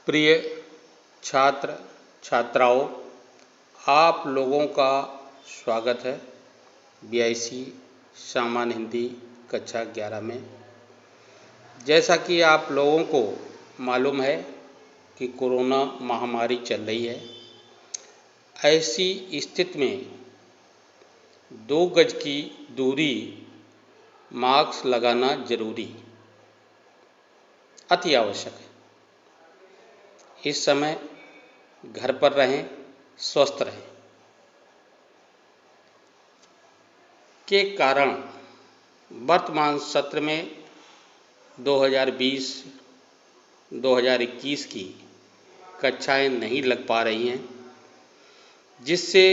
प्रिय छात्र छात्राओं, आप लोगों का स्वागत है BIC सामान्य हिंदी कक्षा 11 में। जैसा कि आप लोगों को मालूम है कि कोरोना महामारी चल रही है। ऐसी स्थिति में 2 गज की दूरी, मास्क लगाना जरूरी, अति आवश्यक है। इस समय घर पर रहें, स्वस्थ रहें। के कारण वर्तमान सत्र में 2020-2021 की कक्षाएं नहीं लग पा रही हैं, जिससे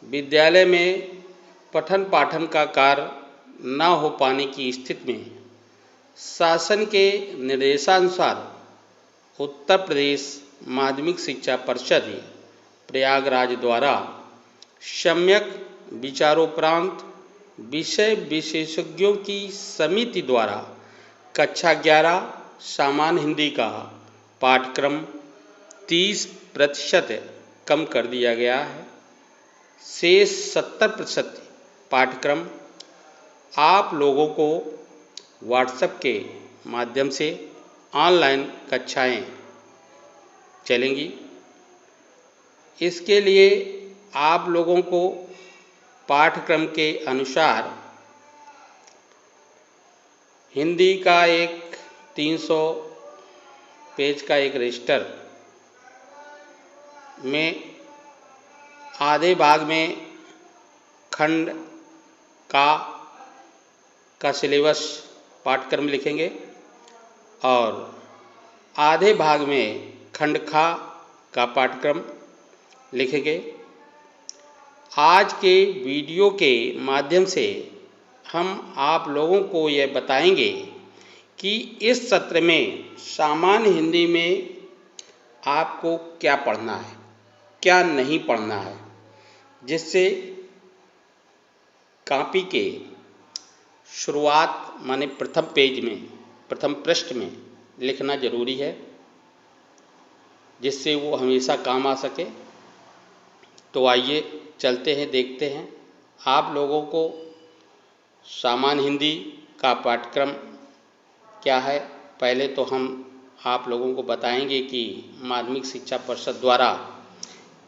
विद्यालय में पठन पाठन का कार्य न हो पाने की स्थिति में शासन के निर्देशानुसार उत्तर प्रदेश माध्यमिक शिक्षा परिषद प्रयागराज द्वारा सम्यक विचारोपरांत विषय विशेषज्ञों की समिति द्वारा कक्षा 11 सामान्य हिंदी का पाठ्यक्रम 30% कम कर दिया गया है। शेष 70% पाठ्यक्रम आप लोगों को व्हाट्सएप के माध्यम से ऑनलाइन कक्षाएं चलेंगी। इसके लिए आप लोगों को पाठ्यक्रम के अनुसार हिंदी का एक 300 पेज का एक रजिस्टर में आधे भाग में खंड का सिलेबस पाठ्यक्रम लिखेंगे और आधे भाग में खंड खा का पाठ्यक्रम लिखेंगे। आज के वीडियो के माध्यम से हम आप लोगों को यह बताएंगे कि इस सत्र में सामान्य हिंदी में आपको क्या पढ़ना है, क्या नहीं पढ़ना है, जिससे कॉपी के शुरुआत माने प्रथम पेज में, प्रथम पृष्ठ में लिखना जरूरी है, जिससे वो हमेशा काम आ सके। तो आइए चलते हैं, देखते हैं आप लोगों को सामान्य हिंदी का पाठ्यक्रम क्या है। पहले तो हम आप लोगों को बताएंगे कि माध्यमिक शिक्षा परिषद द्वारा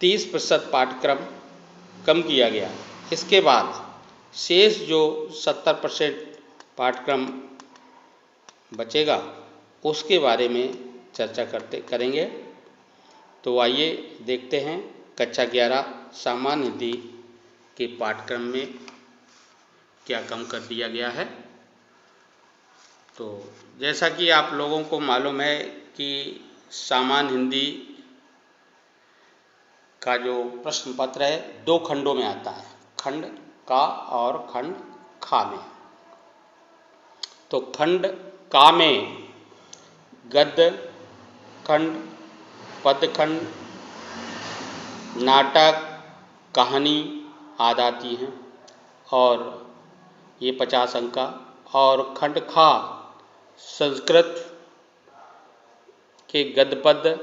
30% पाठ्यक्रम कम किया गया। इसके बाद शेष जो 70% पाठ्यक्रम बचेगा उसके बारे में चर्चा करेंगे। तो आइए देखते हैं कक्षा 11 सामान्य हिंदी के पाठ्यक्रम में क्या कम कर दिया गया है। तो जैसा कि आप लोगों को मालूम है कि सामान्य हिंदी का जो प्रश्न पत्र है 2 खंडों में आता है, खंड का और खंड खा में। तो खंड का में गद्य खंड, पद्य खंड, नाटक, कहानी आदि आती हैं और ये 50 अंक का। और खंड खा संस्कृत के गद्य पद्य,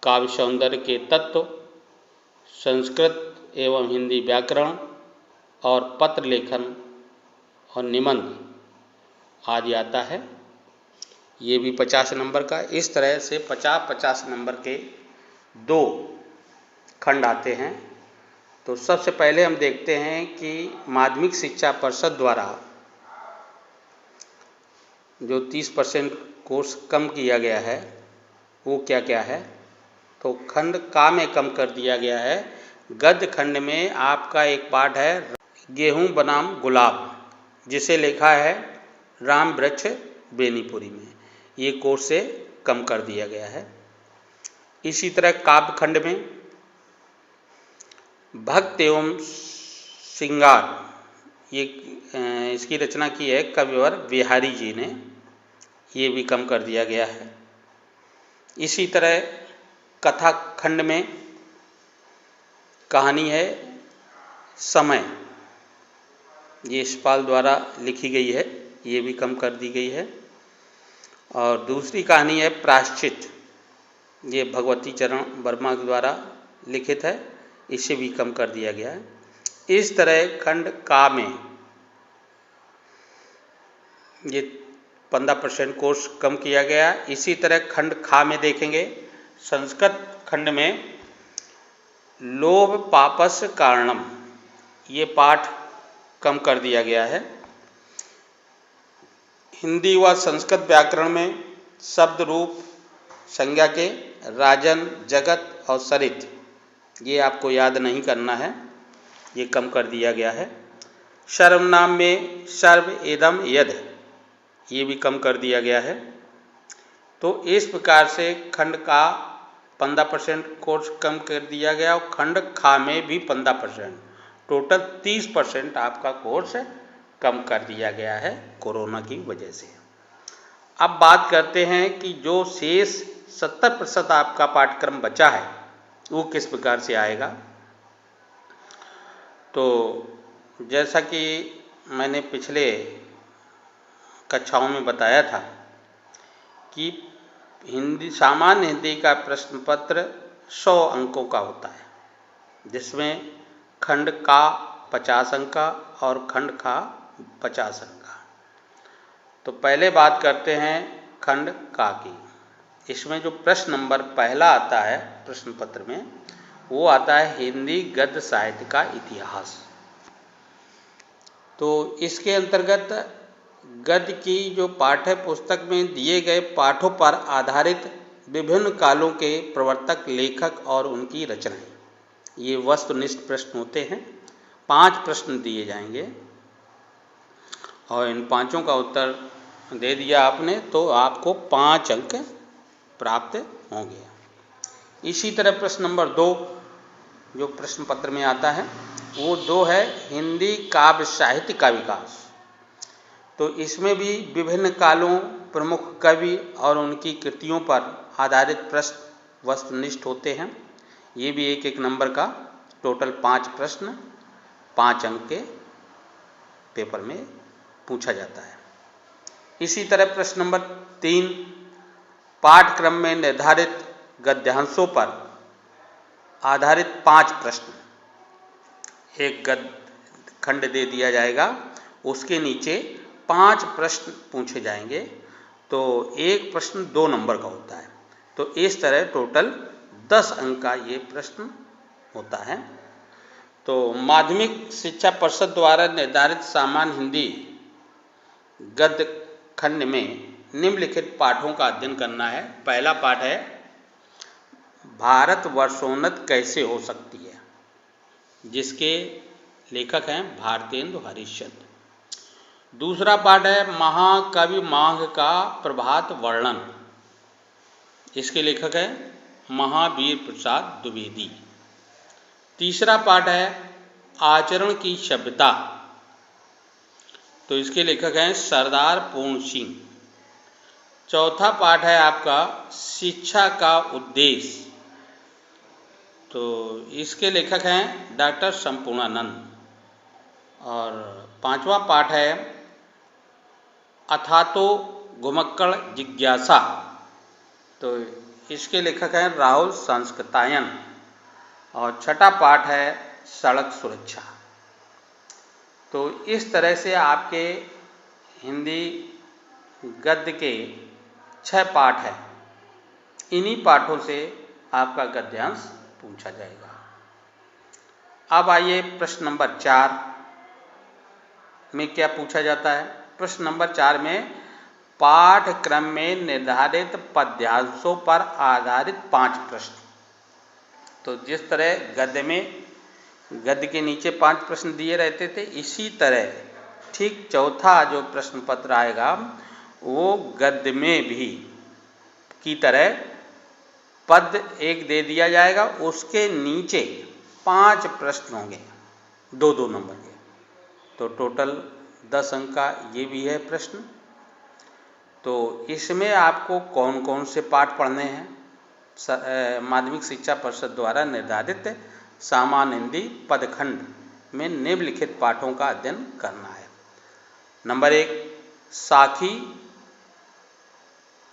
काव्य सौंदर्य के तत्व, संस्कृत एवं हिंदी व्याकरण और पत्र लेखन और निबंध आदि आता है। ये भी 50 नंबर का। इस तरह से 50-50 नंबर के 2 खंड आते हैं। तो सबसे पहले हम देखते हैं कि माध्यमिक शिक्षा परिषद द्वारा जो 30% कोर्स कम किया गया है वो क्या क्या है। तो खंड का में कम कर दिया गया है। गद्य खंड में आपका एक पाठ है गेहूं बनाम गुलाब, जिसे लिखा है राम वृक्ष बेनीपुरी में। ये कोर्स से कम कर दिया गया है। इसी तरह काव्य खंड में भक्त एवं श्रृंगार, ये इसकी रचना की है कविवर बिहारी जी ने। ये भी कम कर दिया गया है। इसी तरह कथा खंड में कहानी है समय, ये यशपाल द्वारा लिखी गई है, ये भी कम कर दी गई है। और दूसरी कहानी है प्रायश्चित, ये भगवती चरण वर्मा के द्वारा लिखित है, इसे भी कम कर दिया गया है। इस तरह खंड का में ये 15% कोर्स कम किया गया। इसी तरह खंड खा में देखेंगे, संस्कृत खंड में लोभ पापस कारणम, ये पाठ कम कर दिया गया है। हिंदी व संस्कृत व्याकरण में शब्द रूप संज्ञा के राजन, जगत और सरित, ये आपको याद नहीं करना है, ये कम कर दिया गया है। सर्वनाम में सर्व, एदम, यद, ये भी कम कर दिया गया है। तो इस प्रकार से खंड का 15% कोर्स कम कर दिया गया और खंड खा में भी 15%, टोटल 30% आपका कोर्स कम कर दिया गया है कोरोना की वजह से। अब बात करते हैं कि जो शेष 70% आपका पाठ्यक्रम बचा है वो किस प्रकार से आएगा। तो जैसा कि मैंने पिछले कक्षाओं में बताया था कि हिंदी, सामान्य हिंदी का प्रश्न पत्र 100 अंकों का होता है, जिसमें खंड का 50 अंक का और खंड का 50 अंक का। तो पहले बात करते हैं खंड का की। इसमें जो प्रश्न नंबर पहला आता है प्रश्न पत्र में, वो आता है हिंदी गद्य साहित्य का इतिहास। तो इसके अंतर्गत गद्य की जो पाठ्य पुस्तक में दिए गए पाठों पर आधारित विभिन्न कालों के प्रवर्तक, लेखक और उनकी रचनाएं, ये वस्तुनिष्ठ प्रश्न होते हैं। 5 प्रश्न दिए जाएंगे और इन 5 का उत्तर दे दिया आपने तो आपको 5 अंक प्राप्त होंगे। इसी तरह प्रश्न नंबर 2 जो प्रश्न पत्र में आता है वो 2 है हिंदी काव्य साहित्य का विकास। तो इसमें भी विभिन्न कालों, प्रमुख कवि और उनकी कृतियों पर आधारित प्रश्न वस्तुनिष्ठ होते हैं। ये भी एक एक नंबर का, टोटल 5 प्रश्न 5 अंक के पेपर में पूछा जाता है। इसी तरह प्रश्न नंबर 3 पाठ्यक्रम में निर्धारित गद्यांशों पर आधारित 5 प्रश्न, एक गद्य खंड दे दिया जाएगा, उसके नीचे 5 प्रश्न पूछे जाएंगे। तो एक प्रश्न 2 नंबर का होता है। तो इस तरह टोटल 10 अंक का ये प्रश्न होता है। तो माध्यमिक शिक्षा परिषद द्वारा निर्धारित सामान्य हिंदी गद्य खंड में निम्नलिखित पाठों का अध्ययन करना है। पहला पाठ है भारत वर्षोन्नत कैसे हो सकती है, जिसके लेखक हैं भारतेंदु हरिश्चंद्र। दूसरा पाठ है महाकवि माघ का प्रभात वर्णन, इसके लेखक हैं महावीर प्रसाद द्विवेदी। तीसरा पाठ है आचरण की सभ्यता, तो इसके लेखक हैं सरदार पूर्ण सिंह। चौथा पाठ है आपका शिक्षा का उद्देश्य, तो इसके लेखक हैं डॉक्टर संपूर्णानंद। और 5वां पाठ है अथातो घुमक्कड़ जिज्ञासा, तो इसके लेखक हैं राहुल संस्कृतायन। और 6ठा पाठ है सड़क सुरक्षा। तो इस तरह से आपके हिंदी गद्य के 6 पाठ हैं। इन्हीं पाठों से आपका गद्यांश पूछा जाएगा। अब आइए प्रश्न नंबर 4 में क्या पूछा जाता है। प्रश्न नंबर 4 में पाठ्यक्रम में निर्धारित पद्यांशों पर आधारित 5 प्रश्न। तो जिस तरह गद्य में गद्य के नीचे 5 प्रश्न दिए रहते थे, इसी तरह ठीक चौथा जो प्रश्न पत्र आएगा वो गद्य में भी की तरह पद एक दे दिया जाएगा, उसके नीचे 5 प्रश्न होंगे 2-2 नंबर के। तो टोटल 10 अंक का ये भी है प्रश्न। तो इसमें आपको कौन कौन से पाठ पढ़ने हैं, माध्यमिक शिक्षा परिषद द्वारा निर्धारित सामान्य हिंदी पदखंड में निम्नलिखित पाठों का अध्ययन करना है। नंबर 1 साखी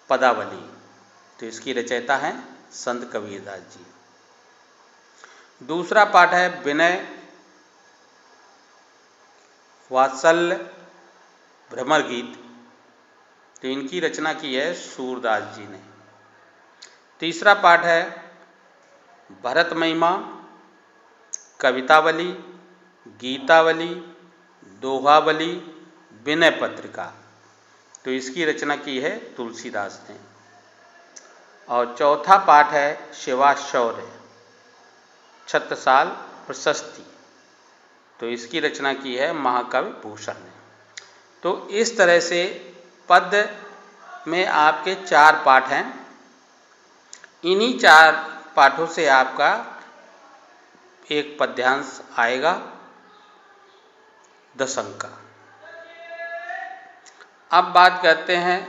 पदावली, तो इसकी रचयिता हैं संत कबीरदास जी। दूसरा पाठ है विनय वात्सल्य भ्रमर गीत, तो इनकी रचना की है सूरदास जी ने। तीसरा पाठ है भरत महिमा कवितावली गीतावली दोहावली विनय पत्रिका, तो इसकी रचना की है तुलसीदास ने। और चौथा पाठ है शिवाशौर्य छत्रसाल प्रशस्ति, तो इसकी रचना की है महाकवि भूषण ने। तो इस तरह से पद्य में आपके 4 पाठ हैं। इन्हीं 4 पाठों से आपका एक पद्यांश आएगा 10 अंक का। अब बात करते हैं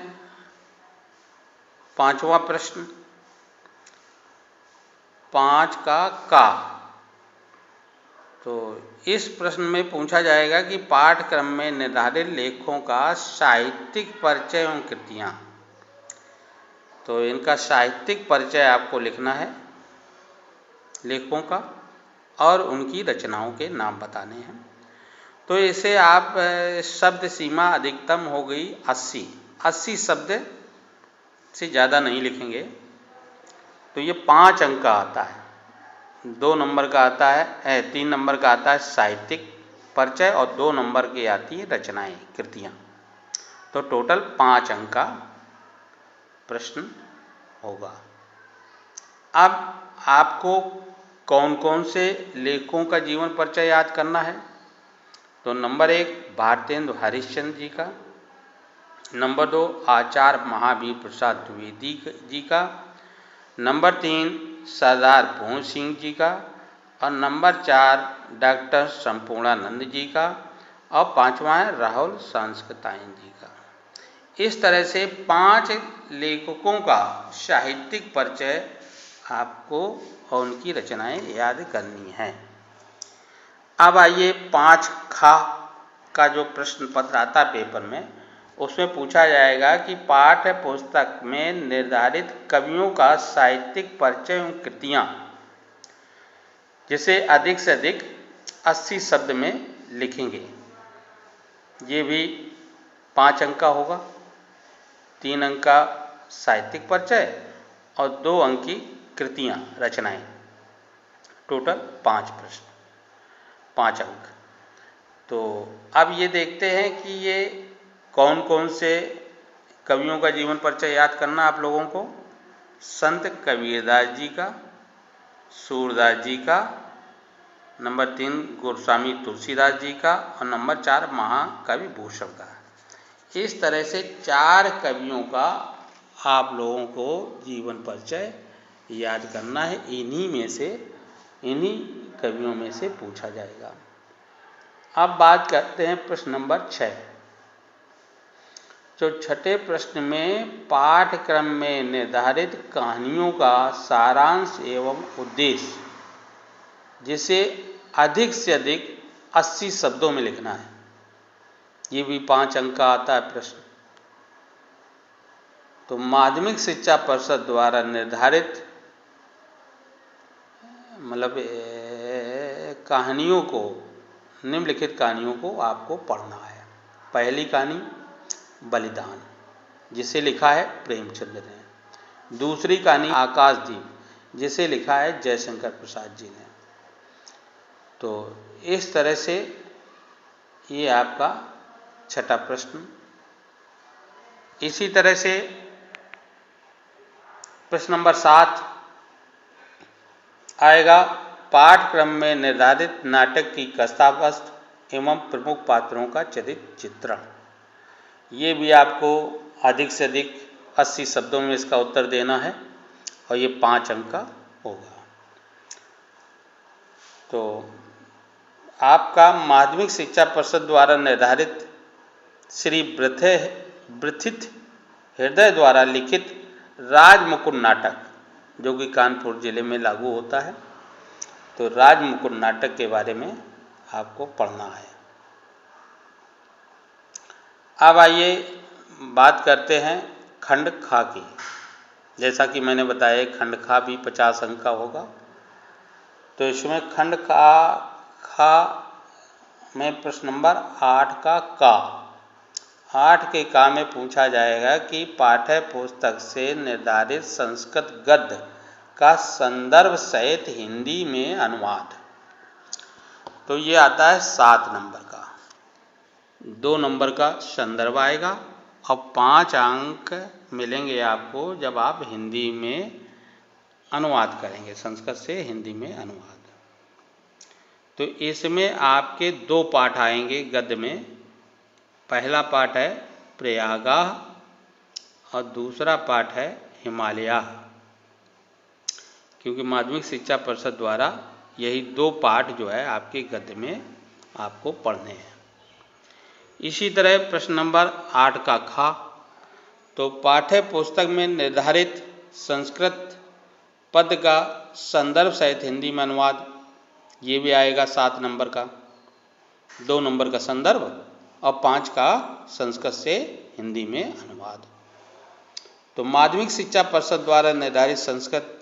5वां प्रश्न, 5 का। तो इस प्रश्न में पूछा जाएगा कि पाठ्यक्रम में निर्धारित लेखों का साहित्यिक परिचय एवं कृतियाँ। तो इनका साहित्यिक परिचय आपको लिखना है लेखों का, और उनकी रचनाओं के नाम बताने हैं। तो इसे आप शब्द सीमा अधिकतम हो गई 80 शब्द से ज़्यादा नहीं लिखेंगे। तो ये 5 अंक का आता है, 2 नंबर का आता है 3 नंबर का आता है साहित्यिक परिचय, और 2 नंबर की आती है रचनाएं कृतियाँ। तो टोटल 5 अंक का प्रश्न होगा। अब आपको कौन कौन से लेखकों का जीवन परिचय याद करना है। तो नंबर 1 भारतेंदु हरिश्चंद्र जी का, नंबर 2 आचार्य महावीर प्रसाद द्विवेदी जी का, नंबर 3 सरदार भोज सिंह जी का, और नंबर 4 डॉक्टर संपूर्णानंद जी का, और 5वां है राहुल सांस्कृतायन जी का। इस तरह से 5 लेखकों का साहित्यिक परिचय आपको और उनकी रचनाएं याद करनी हैं। अब आइए 5 का जो प्रश्न पत्र आता है पेपर में, उसमें पूछा जाएगा कि पाठ्य पुस्तक में निर्धारित कवियों का साहित्यिक परिचय एवं कृतियाँ, जिसे अधिक से अधिक 80 शब्द में लिखेंगे। ये भी 5 अंक का होगा, 3 अंक का साहित्यिक परिचय और 2 अंक की कृतियाँ रचनाएं, टोटल 5 प्रश्न 5 अंक। तो अब ये देखते हैं कि ये कौन कौन से कवियों का जीवन परिचय याद करना आप लोगों को। संत कबीरदास जी का, सूरदास जी का, नंबर 3 गोस्वामी तुलसीदास जी का, और नंबर 4 महाकवि भूषण का। इस तरह से 4 कवियों का आप लोगों को जीवन परिचय याद करना है। इन्हीं कवियों में से पूछा जाएगा। अब बात करते हैं प्रश्न नंबर 6। जो छठे प्रश्न में पाठ्यक्रम में निर्धारित कहानियों का सारांश एवं उद्देश्य, जिसे अधिक से अधिक 80 शब्दों में लिखना है। ये भी 5 अंक का आता है प्रश्न। तो माध्यमिक शिक्षा परिषद द्वारा निर्धारित कहानियों को, निम्नलिखित कहानियों को आपको पढ़ना है। पहली कहानी बलिदान, जिसे लिखा है प्रेमचंद ने। दूसरी कहानी आकाशदीप, जिसे लिखा है जयशंकर प्रसाद जी ने। तो इस तरह से ये आपका छठा प्रश्न। इसी तरह से प्रश्न नंबर 7 आएगा, पाठ्यक्रम में निर्धारित नाटक की कथावस्तु एवं प्रमुख पात्रों का चरित्र चित्रण। ये भी आपको अधिक से अधिक 80 शब्दों में इसका उत्तर देना है, और ये 5 अंक का होगा। तो आपका माध्यमिक शिक्षा परिषद द्वारा निर्धारित श्री ब्रथित हृदय द्वारा लिखित राजमुकुट नाटक, जो कि कानपुर जिले में लागू होता है, तो राजमुकुट नाटक के बारे में आपको पढ़ना है। अब आइए बात करते हैं खंड खा की। जैसा कि मैंने बताया खंड खा भी 50 अंक का होगा। तो इसमें खंड खा में प्रश्न नंबर 8 का 8 के का में पूछा जाएगा कि पाठ्य पुस्तक से निर्धारित संस्कृत गद्य का संदर्भ सहित हिंदी में अनुवाद। तो ये आता है 7 नंबर का। 2 नंबर का संदर्भ आएगा और 5 अंक मिलेंगे आपको जब आप हिंदी में अनुवाद करेंगे, संस्कृत से हिंदी में अनुवाद। तो इसमें आपके 2 पाठ आएंगे गद्य में। पहला पाठ है प्रयागा और दूसरा पाठ है हिमालय, क्योंकि माध्यमिक शिक्षा परिषद द्वारा यही 2 पाठ जो है आपके गद्य में आपको पढ़ने हैं। इसी तरह प्रश्न नंबर 8 का खा, तो पाठ्य पुस्तक में निर्धारित संस्कृत पद का संदर्भ सहित हिंदी में अनुवाद, ये भी आएगा 7 नंबर का। 2 नंबर का संदर्भ और 5 का संस्कृत से हिंदी में अनुवाद। तो माध्यमिक शिक्षा परिषद द्वारा निर्धारित संस्कृत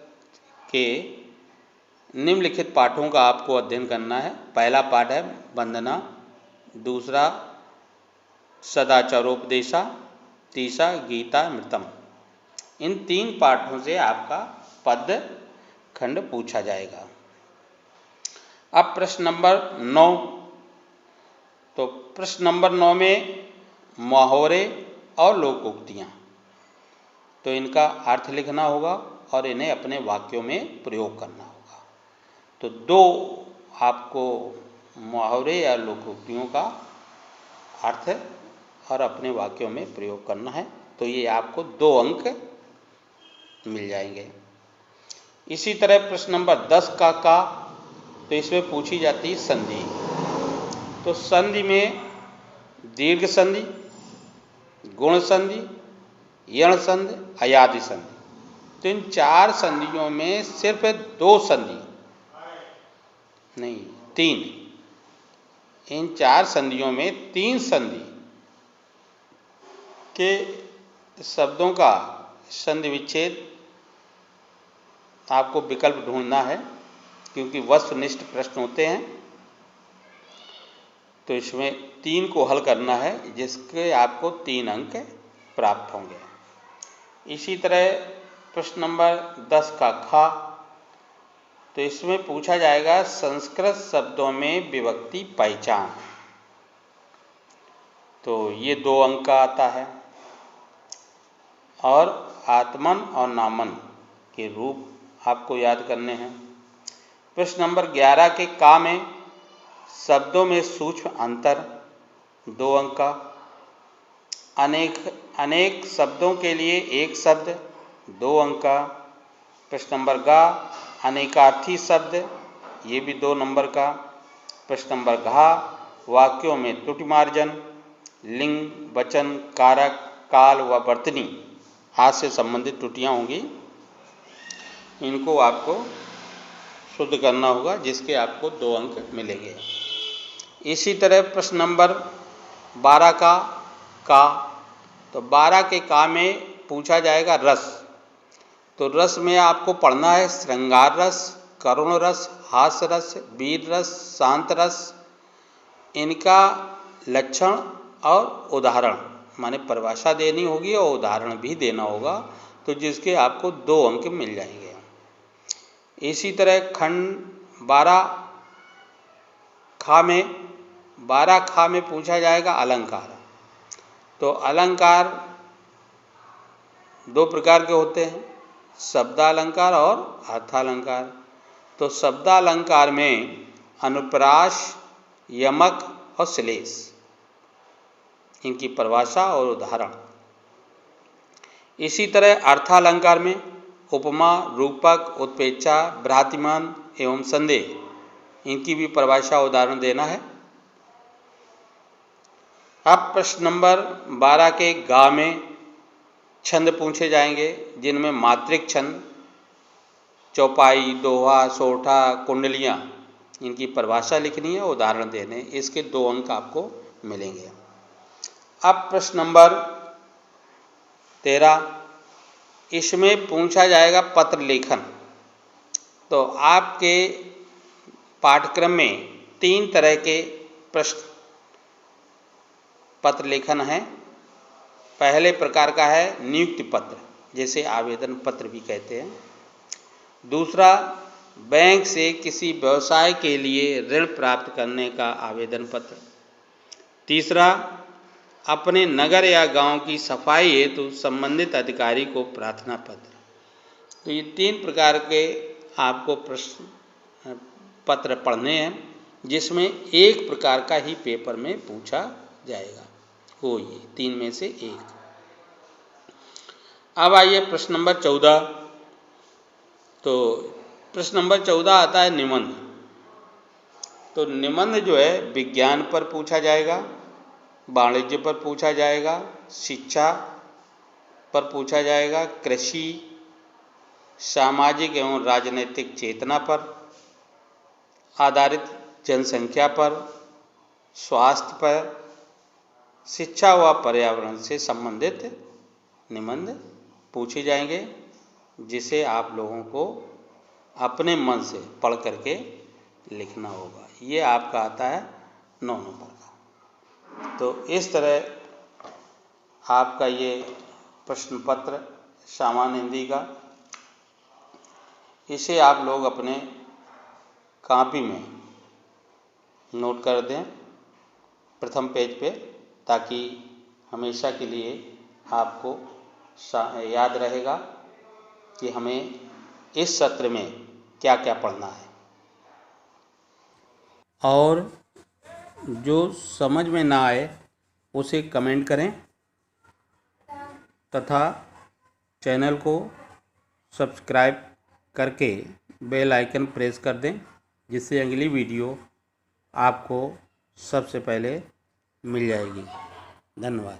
के निम्नलिखित पाठों का आपको अध्ययन करना है। पहला पाठ है वंदना, दूसरा सदाचारोपदेशा, तीसरा गीतामृतम। इन 3 पाठों से आपका पद खंड पूछा जाएगा। अब प्रश्न नंबर 9, तो प्रश्न नंबर 9 में मुहावरे और लोकोक्तियाँ, तो इनका अर्थ लिखना होगा और इन्हें अपने वाक्यों में प्रयोग करना होगा। तो 2 आपको मुहावरे या लोकोक्तियों का अर्थ और अपने वाक्यों में प्रयोग करना है, तो ये आपको 2 अंक मिल जाएंगे। इसी तरह प्रश्न नंबर 10 का तो इसमें पूछी जाती है संधि। तो संधि में दीर्घ संधि, गुण संधि, यण संधि, अयादि संधि। तो इन 4 संधियों में सिर्फ 2 संधि नहीं 3, इन 4 संधियों में 3 संधि के शब्दों का संधि विच्छेद आपको विकल्प ढूंढना है, क्योंकि वस्तुनिष्ठ प्रश्न होते हैं। तो इसमें 3 को हल करना है, जिसके आपको 3 अंक प्राप्त होंगे। इसी तरह प्रश्न नंबर 10 का खा, तो इसमें पूछा जाएगा संस्कृत शब्दों में विभक्ति पहचान। तो ये 2 अंक का आता है। और आत्मन और नामन के रूप आपको याद करने हैं। प्रश्न नंबर 11 के का में शब्दों में सूक्ष्म अंतर, 2 अंक का। अनेक शब्दों के लिए एक शब्द, 2 अंक का। प्रश्न नंबर गा अनेकार्थी शब्द, ये भी 2 नंबर का। प्रश्न नंबर घा वाक्यों में त्रुटि मार्जन, लिंग, वचन, कारक, काल व वर्तनी आज से संबंधित त्रुटियाँ होंगी, इनको आपको शुद्ध करना होगा, जिसके आपको 2 अंक मिलेंगे। इसी तरह प्रश्न नंबर 12 का तो 12 के का में पूछा जाएगा रस। तो रस में आपको पढ़ना है श्रृंगार रस, करुण रस, हास्य रस, वीर रस, शांत रस। इनका लक्षण और उदाहरण माने परिभाषा देनी होगी और उदाहरण भी देना होगा, तो जिसके आपको 2 अंक मिल जाएंगे। इसी तरह खंड 12 खा में पूछा जाएगा अलंकार। तो अलंकार 2 प्रकार के होते हैं, शब्दालंकार और अर्थालंकार। तो शब्दालंकार में अनुप्रास, यमक और श्लेष, इनकी परिभाषा और उदाहरण। इसी तरह अर्थालंकार में उपमा, रूपक, उत्प्रेक्षा, भ्रातिमान एवं संदेह, इनकी भी परिभाषा उदाहरण देना है। अब प्रश्न नंबर 12 के गा में छंद पूछे जाएंगे, जिनमें मात्रिक छंद, चौपाई, दोहा, सोठा, कुंडलियाँ, इनकी परिभाषा लिखनी है, उदाहरण देने। इसके 2 अंक आपको मिलेंगे। अब प्रश्न नंबर 13 इसमें पूछा जाएगा पत्र लेखन। तो आपके पाठ्यक्रम में 3 तरह के प्रश्न पत्र लेखन है। पहले प्रकार का है नियुक्ति पत्र, जैसे आवेदन पत्र भी कहते हैं। दूसरा, बैंक से किसी व्यवसाय के लिए ऋण प्राप्त करने का आवेदन पत्र। तीसरा, अपने नगर या गांव की सफाई हेतु संबंधित अधिकारी को प्रार्थना पत्र। तो ये 3 प्रकार के आपको प्रश्न पत्र पढ़ने हैं, जिसमें एक प्रकार का ही पेपर में पूछा जाएगा, वो ये 3 में से एक। अब आइए प्रश्न नंबर 14। तो प्रश्न नंबर 14 आता है निबंध। तो निबंध जो है विज्ञान पर पूछा जाएगा, वाणिज्य पर पूछा जाएगा, शिक्षा पर पूछा जाएगा, कृषि, सामाजिक एवं राजनीतिक चेतना पर आधारित, जनसंख्या पर, स्वास्थ्य पर, शिक्षा व पर्यावरण से संबंधित निबंध पूछे जाएंगे, जिसे आप लोगों को अपने मन से पढ़ करके लिखना होगा। ये आपका आता है 9 नंबर का। तो इस तरह आपका ये प्रश्न पत्र सामान्य हिंदी का, इसे आप लोग अपने कॉपी में नोट कर दें प्रथम पेज पे, ताकि हमेशा के लिए आपको याद रहेगा कि हमें इस सत्र में क्या क्या पढ़ना है। और जो समझ में ना आए उसे कमेंट करें तथा चैनल को सब्सक्राइब करके बेल आइकन प्रेस कर दें, जिससे अगली वीडियो आपको सबसे पहले मिल जाएगी। धन्यवाद।